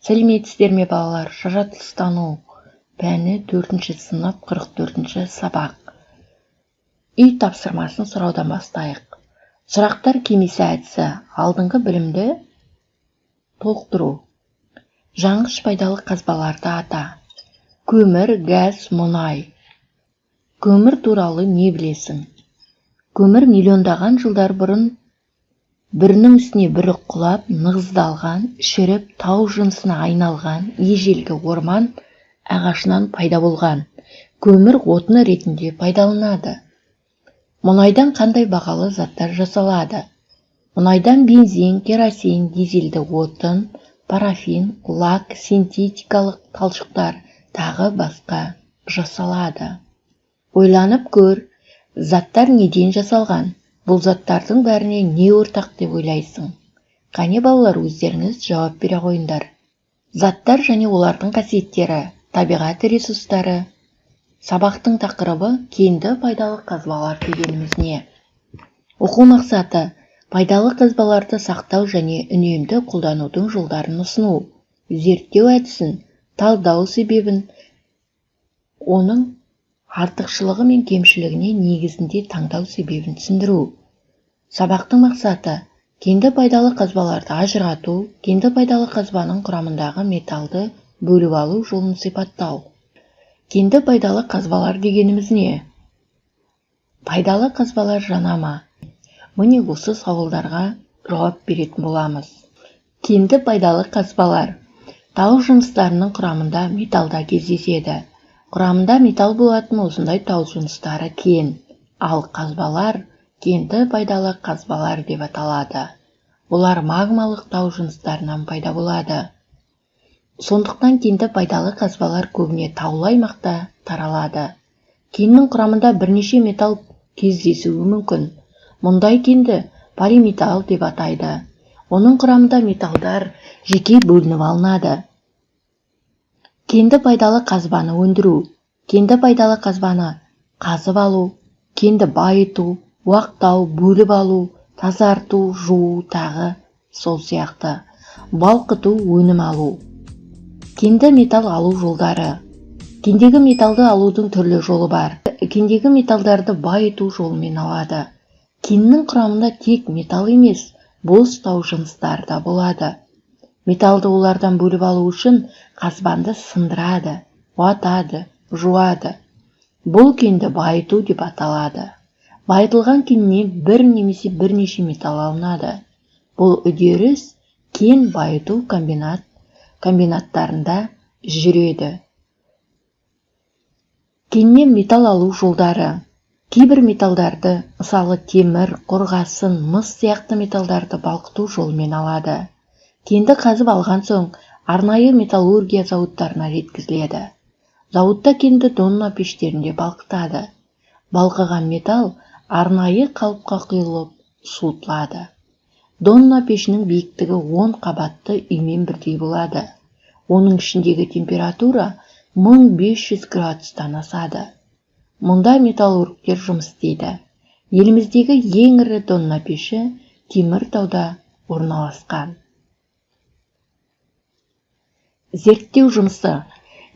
Сәлеметсіздер ме балалар? Жаратылыстану пәні 4-ші сынып 44-ші сабақ. Үй тапсырмасын сұраудан бастайық. Сұрақтар кемесі әдісі. Алдыңғы білімді толықтыру. Жаңғыш пайдалы қазбаларды ата. Көмір, газ, мұнай. Көмір туралы не білесің? Көмір миллиондаған жылдар бұрын бірінің үстіне бірі құлап, нығыздалған, шіріп, тау жынысына айналған ежелгі орман ағашынан пайда болған. Көмір отыны ретінде пайдаланады. Мұнайдан қандай бағалы заттар жасалады? Мұнайдан бензин, керосин, дизельді отын, парафин, лак, синтетикалық талшықтар тағы басқа жасалады. Ойланып көр, заттар неден жасалған? Бұл заттардың бәріне не ортақ деп ойлайсың? Қане балалар, өздеріңіз жауап бере қойыңдар. Заттар және олардың қасиеттері, табиғат ресурстары. Сабақтың тақырыбы кенді пайдалы қазбалар дегеніміз не? Оқу мақсаты пайдалы қазбаларды сақтау және үнемді қолданудың жолдарын ұсыну, зерттеу әдісін, талдау себебін, оның артықшылығы мен кемшілігіне негізінде таңдау себебін түсіндіру. Сабақтың мақсаты кенді пайдалы қазбаларды ажырату, кенді пайдалы қазбаның құрамындағы металды бөліп алу жолын сипаттау. Кенді пайдалы қазбалар дегеніміз не? Пайдалы қазбалар жана ма? Міне осы сауалдарға жауап беретін боламыз. Кенді пайдалы қазбалар тау жыныстарының құрамында металда кездеседі. Құрамында металл болатын осындай тау жыныстары кен, ал қазбалар кенді пайдалы қазбалар деп аталады. Олар магмалық тау жыныстарынан пайда болады. Сондықтан кенді пайдалы қазбалар көбіне таулы аймақта таралады. Кеннің құрамында бірнеше металл кездесуі мүмкін. Мұндай кенді полиметалл деп атайды. Оның құрамында металдар жеке бөлініп алынады. Кенді пайдалы қазбаны өндіру. Кенді пайдалы қазбаны қазып алу, кенді байыту, уақтау, бөліп алу, тазарту, жуу тағы сол сияқты. Балқыту, өнім алу. Кенді металл алу жолдары. Кендегі металды алудың түрлі жолы бар. Кендегі металдарды байыту жолымен алады. Кеннің құрамында тек металл емес, бос тау жыныстары да болады. Металды олардан бөліп алу үшін қазбанды сындырады, уатады, жуады. Бұл кенді байыту деп аталады. Байытылған кеннен бір немесе бірнеше металл алынады. Бұл үдеріс кен байыту комбинаттарында жүреді. Кеннен металл алу жолдары. Кейбір металдарды, мысалы темір, қорғасын, мыс сияқты металдарды балқыту жолымен алады. Кенді қазып алған соң арнайы металлургия зауыттарына жеткізіледі. Зауытта кенді донна пештерінде балқытады. Балқыған металл арнайы қалыпқа құйылып суытылады. Донна пешінің биіктігі 10 қабатты үймен бірдей болады. Оның ішіндегі температура 1500 градустан асады. Мұнда металлургтер жұмыс істейді. Еліміздегі ең ірі донна пеші Теміртауда орналасқан. Зерттеу жұмысы.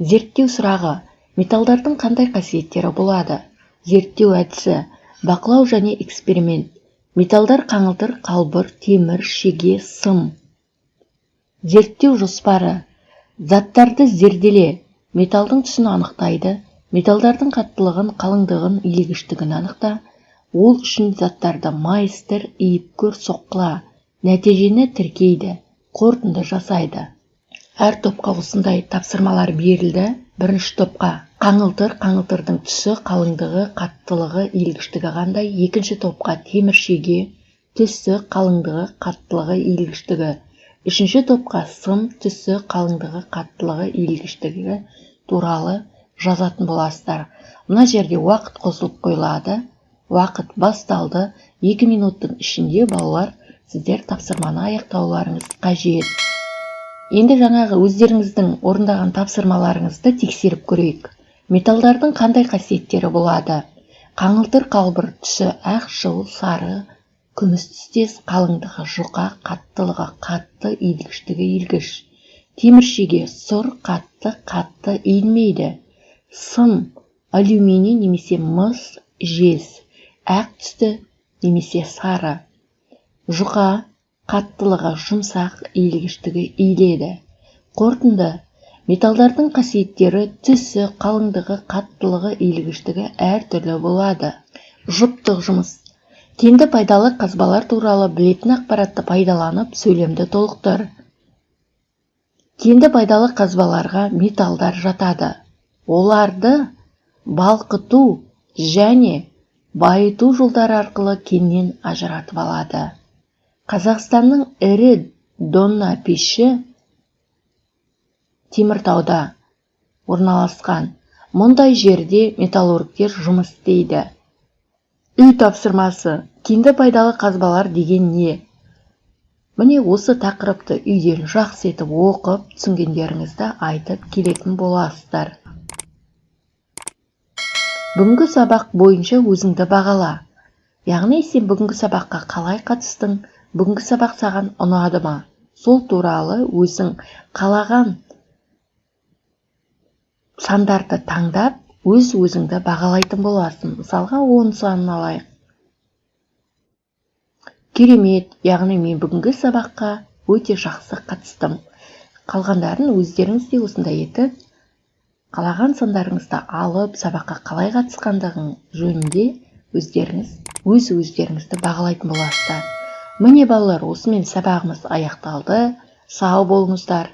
Зерттеу сұрағы. Металдардың қандай қасиеттері болады? Зерттеу әдісі. Бақылау және эксперимент. Металдар қаңылтыр, қалбыр, темір, шеге, сым. Зерттеу жоспары. Заттарды зерделе. Металдың түсін анықтайды. Металдардың қаттылығын, қалыңдығын, иілгіштігін анықта. Ол үшін заттарды майыстыр, иіп-көр, соққыла. Нәтижені тіркейді, қорытынды жасайды. Әр топқа осындай тапсырмалар берілді. Бірінші топқа қаңылтыр, қаңылтырдың түсі, қалыңдығы, қаттылығы, иілгіштігі қандай. Екінші топқа темір шеге, түсі, қалыңдығы, қаттылығы, иілгіштігі. Үшінші топқа сым, түсі, қалыңдығы, қаттылығы, иілгіштігі туралы жазатын боласыздар. Мына жерде уақыт қосылып қойылады. Уақыт басталды. 2 минуттың ішінде балалар сіздер тапсырманы аяқтауларыңыз қажет. Енді жаңағы өздеріңіздің орындаған тапсырмаларыңызды тексеріп көрейік. Металдардың қандай қасиеттері болады? Қаңылтыр қалбыр түсі ақшыл, сары, күміс түстес, қалыңдығы жұқа, қаттылығы қатты, иілгіштігі иілгіш. Теміршеге сұр қатты иілмейді. Сым, алюминий немесе мыс, жез, ақ түсті немесе сары. Жұқа, қаттылығы жұмсақ, иілгіштігі иіледі. Қорытынды: металдардың қасиеттері түсі, қалыңдығы, қаттылығы, иілгіштігі әртүрлі болады. Жұптық жұмыс: кенді пайдалы қазбалар туралы білетін ақпаратты пайдаланып, сөйлемді толықтыр. Кенді пайдалы қазбаларға металдар жатады. Оларды балқыту және байыту жолдары арқылы кеннен ажыратып алады. Қазақстанның ірі Донна пеші Теміртауда орналасқан. Мұндай жерде металлургтер жұмыс істейді. Үй тапсырмасы: кенді пайдалы қазбалар деген не? Міне осы тақырыпты үйден жақсы етіп оқып, түсінгендеріңізді айтып келетін боласыздар. Бүгінгі сабақ бойынша өзіңді бағала. Яғни сен бүгінгі сабаққа қалай қатыстың? Бүгінгі сабақ саған ұнады ма? Сол туралы өзің қалаған сандарды таңдап, өзіңді бағалайтын боласың. Мысалға 10 санын алайық. Керемет, яғни мен бүгінгі сабаққа өте жақсы қатыстым. Қалғандарын өздеріңіз де осындай етіп, қалаған сандарыңызды алып, сабаққа қалай қатысқандығың жөнінде өздеріңізді бағалайтын боласыздар. Міне балалар, осымен сабағымыз аяқталды. Сау болыңыздар.